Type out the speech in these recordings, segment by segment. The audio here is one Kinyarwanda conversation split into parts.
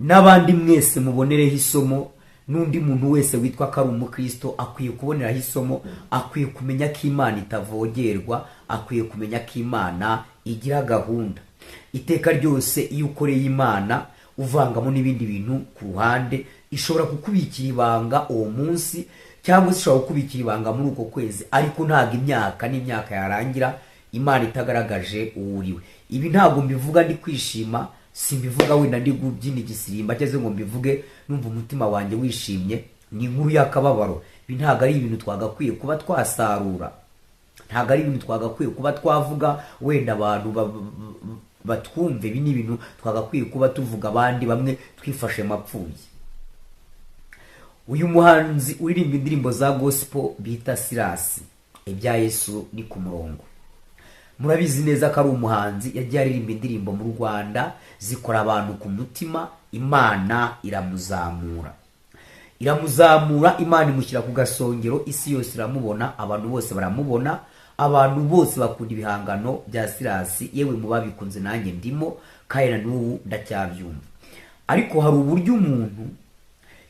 n'abandi mwese mubonereho isomo, n'undi muntu wese witwa ko ari umukristo akwiye kuboneraho isomo, akwiye kumenya ko Imana itavogerwa, akwiye kumenya ko Imana igira gahunda. Iteka ryose iyo ukoreye Imana uvangamo n'ibindi bintu ku ruhande, ishobora kukubikira ibanga uwo munsi, cyangwa se ishobora kukubikira ibanga muri uko kwezi, ariko ntabwo imyaka n'imyaka yarangira Imana itagaragaje uwo uriwe. Ibi ntabwo mbivuga ndi kwishima, simbivuga wenda ndi gubyina igisirimba cyangwa ngo mbivuge numva umutima wanjye wishimye. Ni inkuru y'akababaro. Ibi ntabwo ari ibintu twagakwiye kuba twasarura, ntabwo ari ibintu twagakwiye kuba twavuga wenda abantu batwumve. Ibi ni ibintu twagakwiye kuba tuvuga abandi bamwe twifashe mapfuye. Uyu muhanzi uririmba indirimbo za gospel bita Silas, ibya Yesu ni ku murongo. Murabizi neza ko ari umuhanzi yagiye aririmba indirimbo mu Rwanda zikora abantu ku mutima. Imana iramuzamura, Imana imushyira ku gasongero, isi yose iramubona, abantu bose baramubona, abantu bose bakunda ibihangano bya Silas, yewe mu babikunze nanjye ndimo, kandi na n'ubu ndacyabyumva. Ariko hari uburyo umuntu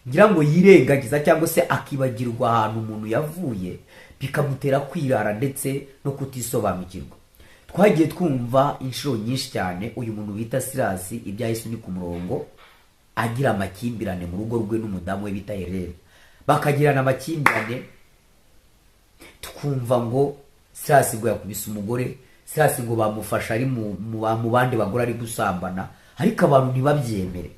ngira ngo yirengagiza cyangwa se akibagirwa ahantu umuntu yavuye, bikamutera kwirara ndetse no kutisobanukirwa. Twagiye twumva inshuro nyinshi cyane uyu muntu bita Silas, ibya Yesu ni ku murongo, agira amakimbirane mu rugo rwe n'umudamu we bita Helene. Bakagirana amakimbirane, tukumva ngo Silas ngo yakubise umugore, Silas ngo bamufasha ari mu bandi bagore ari gusambana, ariko abantu ntibabyemere,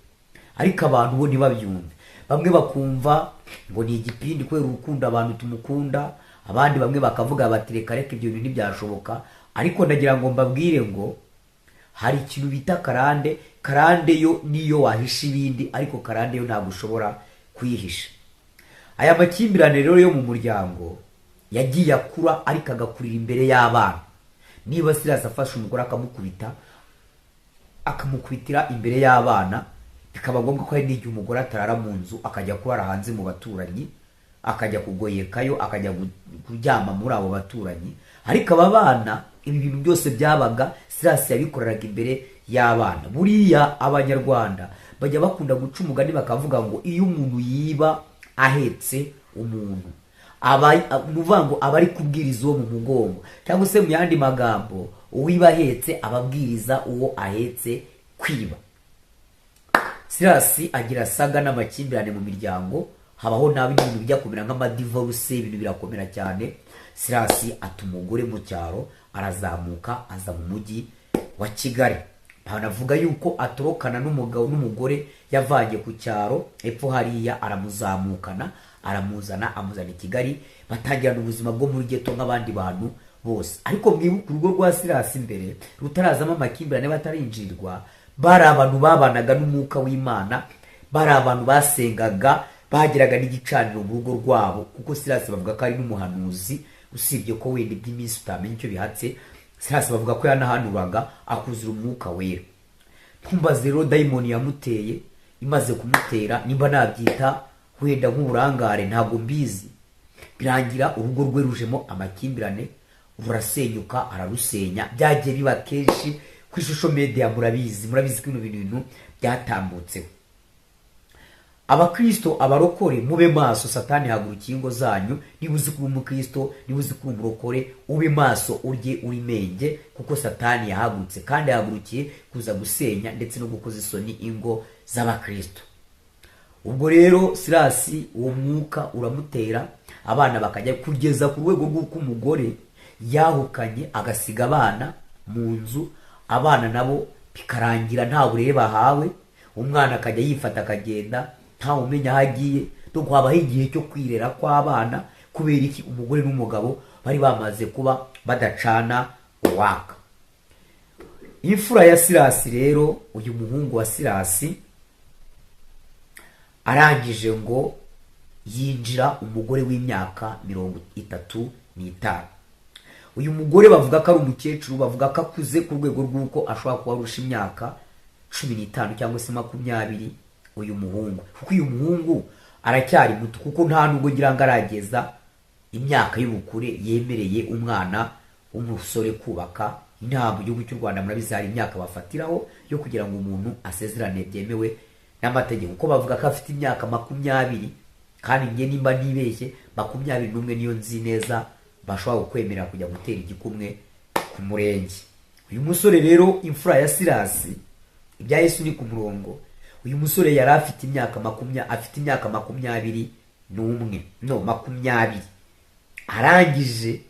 ariko abantu bo ntibabyumve. Bamwe bakumva ngo ni igipindi kubera urukundo abantu tumukunda, abandi bamwe bakavuga bati reka ibyo bintu ntibyashoboka. Ariko ndagira ngo mbabwire ngo hari ikintu bita karande. Karande yo niyo wahisha ibindi, ariko karande yo ntabwo ushobora kuyihisha. Aya makimbirane rero yo mu muryango yagiye akura, ariko agakurira imbere y'abana. Niba Silas afashe umugore akamukubitira imbere y'abana, bikaba ngombwa ko hari n'igihe umugore atarara mu nzu, akajya kurara hanze mu baturanyi, akajya kugoyekayo, akajya kuryama muri abo baturanyi. Ariko aba bana ibi bintu byose byabaga Silas yabikoreraga imbere y'abana. Buriya Abanyarwanda bajya bakunda guca umugani bakavuga ngo iyo umuntu yiba ahetse umuntu, nuvuga ngo aba ari kubwiriza uwo mu mugongo, cyangwa se mu yandi magambo uwiba ahetse ababwiriza uwo ahetse kwiba. Silas agira saga n'amakimbirane mu miryango, habaho nabi ibintu bijya kumera nk'amadivorce, ibintu birakomera cyane. Silas atuma umugore mu cyaro, arazamuka aza mu mujyi wa Kigali. Banavuga yuko atorokana n'umugabo n'umugore yavanye ku cyaro epfo hariya, aramuzamukana, aramuzana, amuzana i Kigali, batangirana ubuzima bwo muri ghetto nk'abandi bantu bose. Ariko mwibuka urugo rwa Silas imbere rutarazamo amakimbirane, batarinjirirwa, bari abantu babanaga n'umwuka w'Imana, bari abantu basengaga, bagiraga n'igicaniro mu rugo rwabo, kuko Silas bavuga ko ari n'umuhanuzi, usibye ko wenda iby'iminsi utamenya icyo bihatse. Silas bavuga ko yanahanuraga akuzura umwuka wera. Ntumbaze rero dayimoni yamuteye, imaze kumutera, nimba nabyita wenda nk'uburangare ntabwo mbizi, birangira urugo rwe rujemo amakimbirane, rurasenyuka, ararusenya. Byagiye biba kenshi ku ishusho media, murabizi ko ibintu byatambutseho. Abakristo, abarokore, mube maso, Satani hagurukiye ingo zanyu. Niba uzi kuba umukristo, niba uzi kuba umurokore, ube maso, urye uri menge, kuko Satani yahagurutse kandi yahagurukiye kuza gusenya ndetse no gukoza isoni ingo z'abakristo. Ubwo rero Silas uwo mwuka uramutera, abana bakajya kugeza ku rwego rw'uko umugore yahukanye agasiga abana mu nzu, abana nabo bikarangira nta burere bahawe. Umwana akajya yifata akagenda, nta umenya aho agiye. Doko habaho igihe cyo kwirera kw'abana, kubera iki? Umugore n'umugabo bari bamaze kuba badacana uwaka. Imfura ya Silas rero, uyu muhungu wa Silas arangije ngo yinjira umugore w'imyaka 35. Uyu mugore bavuga ko ari umukecuru, bavuga ko akuze ku rwego rw'uko ashobora kuba arusha imyaka 15 cyangwa se 20 uyu muhungu, kuko uyu muhungu aracyari muto, kuko nta nubwo ngira ngo arageza imyaka y'ubukure yemereye umwana w'umusore kubaka. Ntabwo igihugu cy'u Rwanda murabizi hari imyaka bafatiraho yo kugira ngo umuntu asezerane byemewe n'amategeko, kuko bavuga ko afite imyaka 20, kandi njye nimba nibeshye 21 niyo nzi neza bashobora kukwemerera kujya gutera igikumwe ku murenge. Uyu musore rero imfura ya Sirasi, ibya Yesu ni ku murongo, uyu musore yari afite imyaka 21, no 20, arangije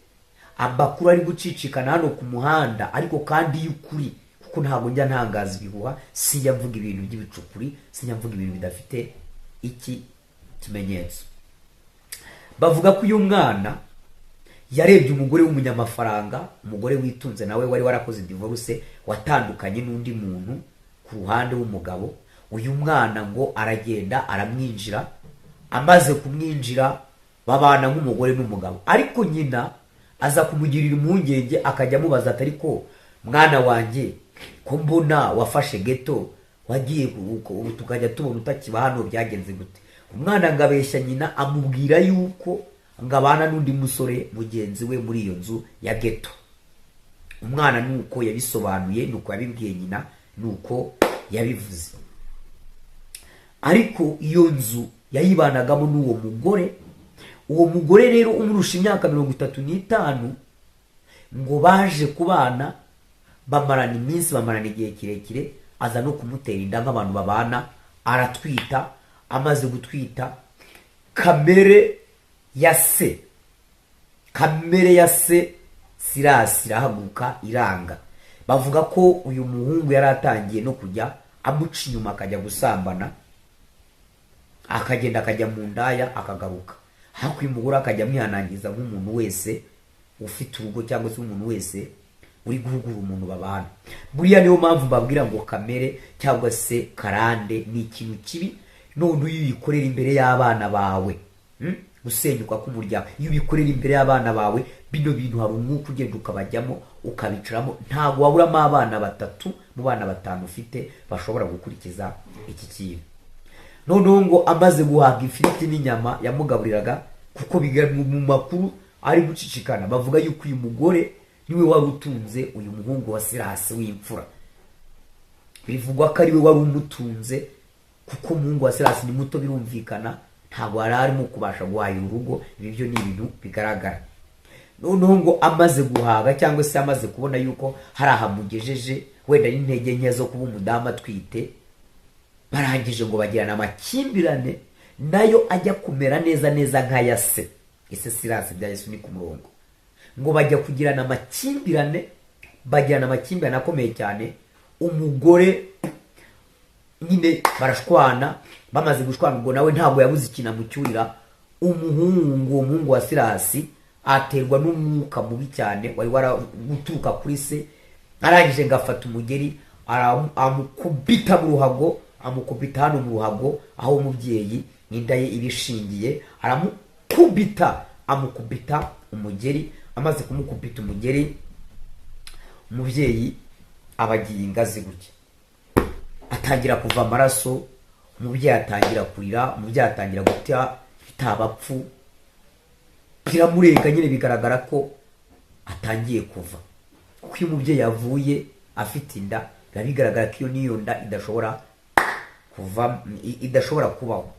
amakuru ari gucicikana hano ku muhanda, ariko kandi y'ukuri, kuko ntabwo njya ntangaza ibihuha, sinjya mvuga ibintu by'ibicukuri, sinjya mvuga ibintu bidafite iki kimenyetso. Bavuga ko uyu mwana yarebye umugore w'umunyamafaranga, umugore witunze nawe wari warakoze divorce, watandukanye n'undi muntu ku ruhande w'umugabo. Uyu mwana ngo aragenda aramwinjira, amaze kumwinjira babana nk'umugore n'umugabo, ariko nyina aza kumugirira impungenge, akajya amubaza ati ariko mwana wanjye ko mbona wafashe geto, wagiye ubu tukajya tubona utakiba hano, byagenze gute? Umwana ngabeshya nyina, amubwira yuko ngabana n'undi musore mugenzi we muri iyo nzu ya geto. Umwana nuko yabisobanuye, nuko yabibwiye nyina, nuko yabivuze. Ariko iyo nzu yayibanagamo n'uwo mugore. Uwo mugore rero umurusha imyaka 35, ngo baje kubana, bamarana iminsi, bamarana igihe kirekire, aza no kumutera inda nk'abantu babana, aratwita. Amaze gutwita, kamere ya se Sirasi irahaguruka iranga. Bavuga ko uyu muhungu yari atangiye no kujya amuca inyuma, akajya gusambana, akagenda akajya mu ndaya, akagaruka. Haku uyu mugore akajya amwihanangiza nk'umuntu wese ufite urugo, cyangwa se umuntu wese uri guhugura umuntu babana. Buriya niyo mpamvu babwira ngo kamere cyangwa se karande ni ikintu kibi. None iyo uyikorera imbere y'abana bawe, gusenyuka k'umuryango, iyo ubikorera imbere y'abana bawe, bino bintu hari umwuka ugenda ukabajyamo, ukabicaramo. Ntabwo waburamo abana 3 mu bana 5 ufite bashobora gukurikiza iki kintu. Noneho ngo amaze guhaga ifiriti n'inyama yamugaburiraga, kuko mu makuru ari gucicikana bavuga yuko uyu mugore niwe wari utunze uyu muhungu wa Sirasi w'imfura. Bivugwa ko ari we wari umutunze, kuko umuhungu wa Sirasi ni muto, birumvikana, ntabwo yari arimo kubasha guhahira urugo. Ibi byo ni ibintu bigaragara. Noneho ngo amaze guhaga, cyangwa se amaze kubona yuko hari ahamugejeje, wenda n'intege nke zo kuba umudamu atwite, barangije ngo bagirana amakimbirane, nayo ajya kumera neza nk'aya se. Ese Sirasi bya Yesu ni ku murongo. Ngo bajya kugirana amakimbirane, bagirana amakimbirane akomeye cyane. Umugore nyine barashwana, bamaze gushwana, ngo nawe ntabwo yabuze ikintu amucyurira. Umuhungu wa Sirasi aterwa n'umwuka mubi cyane wari waraguturuka kuri se. Arangije ngafata umugeri, amukubita mu ruhago, amukubita hano mu ruhago aho umubyeyi n'inda ye ibishingiye, aramukubita, amukubita umugeri. Amaze kumukubita umugeri, umubyeyi abagiye ingazi gutya, atangira kuva amaraso, umubyeyi atangira kurira, umubyeyi atangira guta itabapfu, biramurenga nyine, bigaragara ko atangiye kuva. Kuko iyo umubyeyi yavuye afite inda, bigaragara ko iyo niyo nda idashobora kubaho.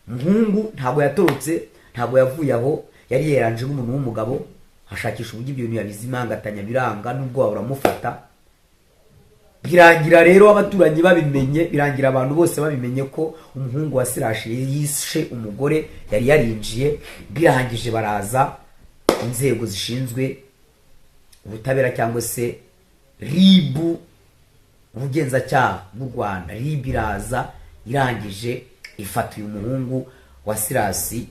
Umuhungu ntabwo yatorotse, ntabwo yavuye aho, yari yeranje nk'umuntu w'umugabo, ashakisha uburyo ibyo bintu yabizimangatanya, biranga, n'ubwo buramufata. Birangira rero abaturanyi babimenye, birangira abantu bose babimenye ko umuhungu wa Sirasi yishe umugore yari yarinjiye. Birangije baraza inzego zishinzwe ubutabera, cyangwa se RIB, ubugenzacyaha bw'u Rwanda. RIB iraza, irangije ifata uyu muhungu wa Sirasi,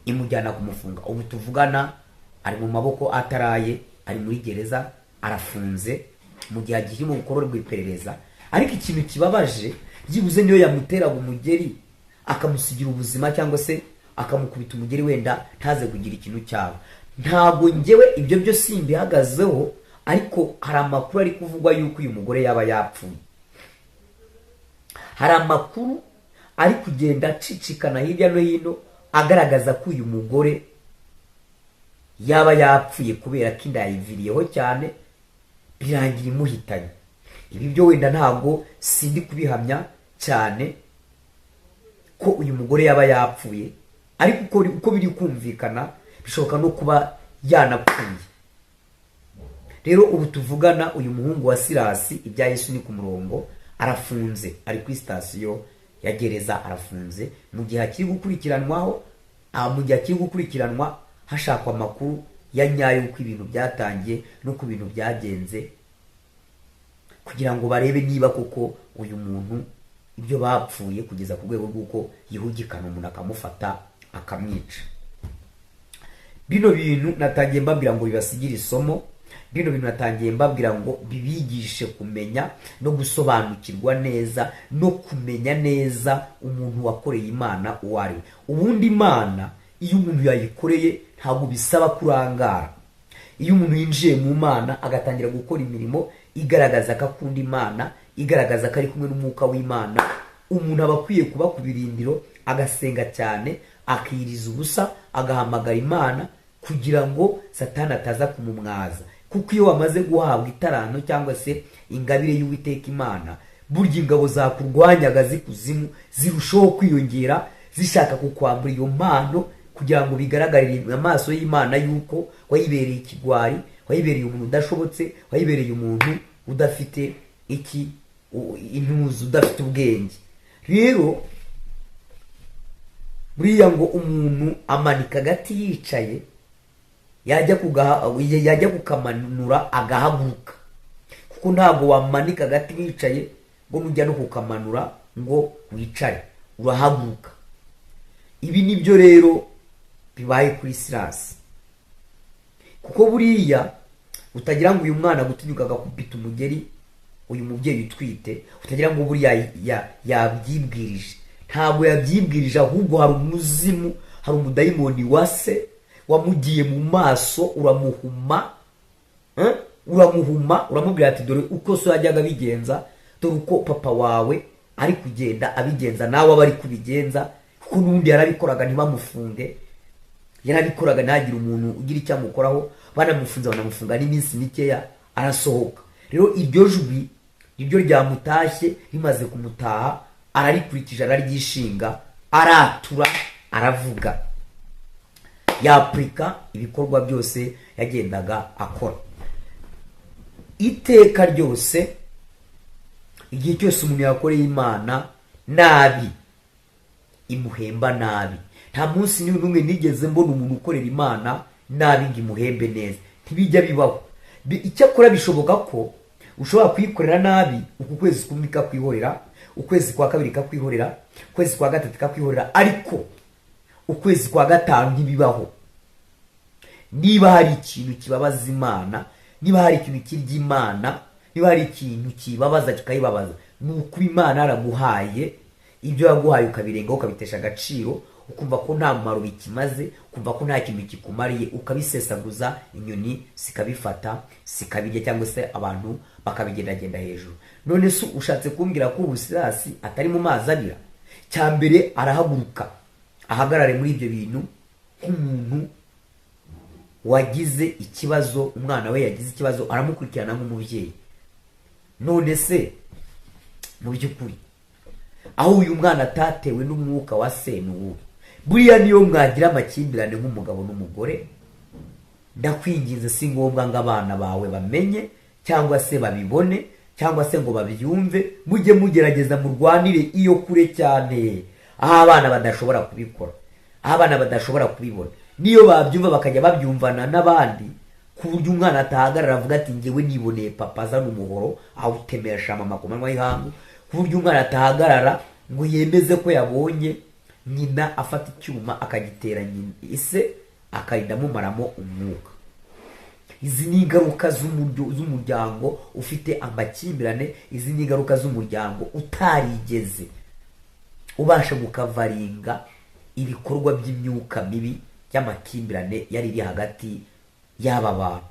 imujyana kumufunga. Ubu tuvugana ari mu maboko ataraye, ari muri gereza, arafunze mu gihe agiye mu bukorwa bw'iperereza. Ariko ikintu kibabaje, byibuze niyo yamuteraga umugeri akamusigira ubuzima, cyangwa se akamukubita umugeri, wenda ntaze kugira ikintu cyabo. Ntabwo njyewe ibyo byo simbihagazeho, ariko hari amakuru ari kuvugwa yuko uyu mugore yaba yapfuye. Hari amakuru ari kugenda acicikana hirya no hino, agaragaza ko uyu mugore yaba yapfuye kubera ko inda yayiviriyeho cyane, birangira imuhitanye. Ibi byo wenda ntabwo sindi kubihamya, cyane ko uyu mugore yaba yapfuye, ariko uko biri kumvikana bishoboka no kuba yanapfuye. Rero ubu tuvugana uyu muhungu wa Sirasi, ibya Yesu ni ku murongo, arafunze, ari kuri sitasiyo ya gereza, arafunze mu gihe akiri gukurikiranwa hashakwa amakuru ya nyayo uko ibintu byatangiye no ku bintu byagenze, kugira ngo barebe niba koko uyu muntu ibyo bapfuye, kugeza ku rwego rw'uko yihugikana umuntu akamufata akamwica. Bino bintu natangiye mbabwira ngo bibasigire isomo, bino bintu natangiye mbabwira ngo bibigishe kumenya no gusobanukirwa neza no kumenya neza umuntu wakoreye Imana uwo ari we. Ubundi Imana iyo umuntu yayikoreye ntabwo bisaba kurangara. Iyo umuntu yinjiye mu Mana agatangira gukora imirimo igaragaza ko akunda Imana, igaragaza ko ari kumwe n'umwuka w'Imana, umuntu aba akwiye kuba ku birindiro agasenga cyane, akiriza ubusa, agahamagara Imana kugira ngo Satani ataza kumumwaza. Kuko iyo wamaze guhabwa itaranto cyangwa se ingabire y'Uwiteka Imana, burya ingabo zakurwanyaga zikuzimu zirushaho kwiyongera, zishaka kukwambura iyo mpano kugira ngo bigaragarire amaso y'Imana yuko wayibereye ikigwari, wayibereye umuntu udashobotse, wayibereye umuntu udafite intuzi, udafite ubwenge. Rero buriya ngo umuntu amanika agati yicaye, yajya kukamanura agahaguruka, kuko ntabwo wamanika agati wicaye ngo nujya no kukamanura ngo wicare, urahaguruka. Ibi nibyo rero bibaye kuri Sirasi, kuko buriya utagira ngo uyu mwana gutinyuka agakubita umugeri, uyu mubyeyi utwite, utagira ngo buriya yabyibwirije. Ntabwo yabyibwirije, ahubwo hari umuzimu, hari umudayimoni wase wamugiye mu maso, uramuhuma, uramubwira ati dore uko so yajyaga bigenza, dore uko papa wawe ari kugenda abigenza, nawe aba ari kubigenza, kuko n'ubundi yarabikoraga ntibamufunge, yarabikoraga ntagire umuntu ugira icyo amukoraho, banamufunze banamufunga n'iminsi mikeya arasohoka. Rero iryo jwi niryo ryamutashye, rimaze kumutaha ararikurikije, araryishinga, aratura, aravuga, yapurika ibikorwa byose yagendaga akora. Iteka ryose, igihe cyose umuntu yakoreye Imana nabi, imuhemba nabi. Nta munsi n'umwe nigeze mbona umuntu ukorera Imana nabi ngo imuhembe neza, ntibijya bibaho. Icyakora bishoboka ko ushobora kuyikorera nabi, uku kwezi kumwe ikakwihorera, ukwezi kwa kabiri ikakwihorera, ukwezi kwa gatatu ikakwihorera, ariko ukwezi kwa gatanu ntibibaho. Niba hari ikintu kibabaza Imana, niba hari ikintu kirya Imana, niba hari ikintu kibabaza kikayibabaza, ni uko Imana yaraguhaye ibyo yaguhaye ukabirengaho, ukabitesha agaciro, ukumva ko nta mumaro bikimaze, ukumva ko nta kintu kikumariye, ukabisesaguza, inyoni zikabifata zikabirya, cyangwa se abantu bakabigendagenda hejuru. None se ushatse kumbwira ko Sirasi atari mu mazi abira? Cyambere arahaguruka ahagarare muri ibyo bintu nk'umuntu wagize ikibazo, umwana we yagize ikibazo, aramukurikirana nk'umubyeyi. None se mu by'ukuri aho uyu mwana atatewe n'umwuka wa se n'uwo, buriya niyo mwagira amakimbirane nk'umugabo n'umugore, ndakwinginze si ngombwa ngo abana bawe bamenye cyangwa se babibone cyangwa se ngo babyumve, mujye mugerageza murwanire iyo kure cyane, aho abana badashobora kubikora, aho abana badashobora kubibona. Niyo babyumva bakajya babyumvana n'abandi, ku buryo umwana atahagarara avuga ati ngewe niboneye papa azana umuhoro awutemesha mama ku manywa y'ihangu, ku buryo umwana atahagarara ngo yemeze ko yabonye nyina afata icyuma akagitera nyina ise akarinda amumaramo umwuka. Izi ni ingaruka z'umuryango ufite amakimbirane, izi ni ingaruka z'umuryango utarigeze ubasha gukavaringa ibikorwa by'imyuka mibi y'amakimbirane yari iri hagati y'aba bantu.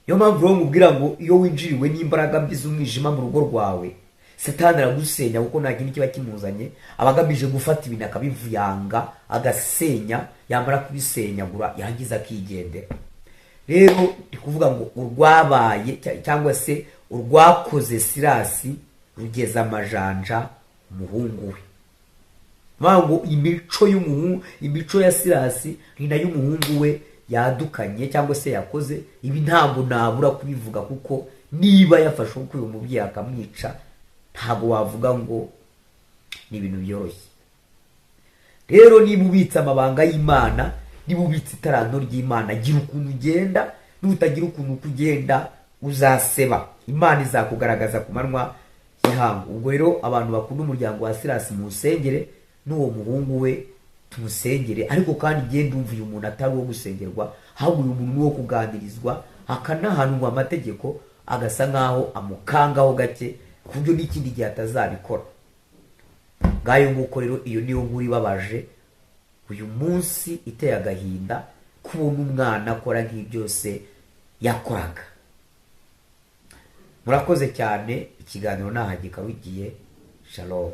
Yo mpamvu rero mubwira ngo iyo winjiriwe n'imbaraga mbi z'umwijima mu rugo rwawe, Satani aragusenya, kuko nta kintu kiba kimuzanye, abagamije gufata ibintu akabivuyanga, agasenya, yamara kubisenyagura yangiza akigendera. Rero ndi kuvuga ngo urwabaye cyangwa se urwakoze Sirasi rugeza amajanja umuhungu we. Mango imico ya Sirasi ni nayo umuhungu we yadukanye cyangwa se yakoze. Ibi ntabwo nabura kubivuga kuko niba yafashe uko uyu mubyeyi akamwica ntabwo wavuga ngo ni ibintu byoroshye. Rero niba ubitse amabanga y'Imana, niba ubitse itaranto ry'Imana, gira ukuntu ugenda. Nutagira ukuntu kugenda uzaseba, Imana izakugaragaza ku manwa y'ihangu. Ubwo rero abantu bakunda umuryango wa Sirasi mu rusengere n'uwo muhungu we tumusengere, ariko kandi genda umva uyu muntu atari uwo gusengerwa, ahubwo uyu muntu wo kuganirizwa, akanahanwa amategeko, agasa nkaho amukangaho gake ku buryo n'ikindi gihe atazabikora. Ngayo nguko rero iyo niyo nkuru ibabaje uyu munsi iteye agahinda, kubona umwana akora nk'ibyose yakoraga. Murakoze cyane, ikiganiro nahagika wigiye. Shalom.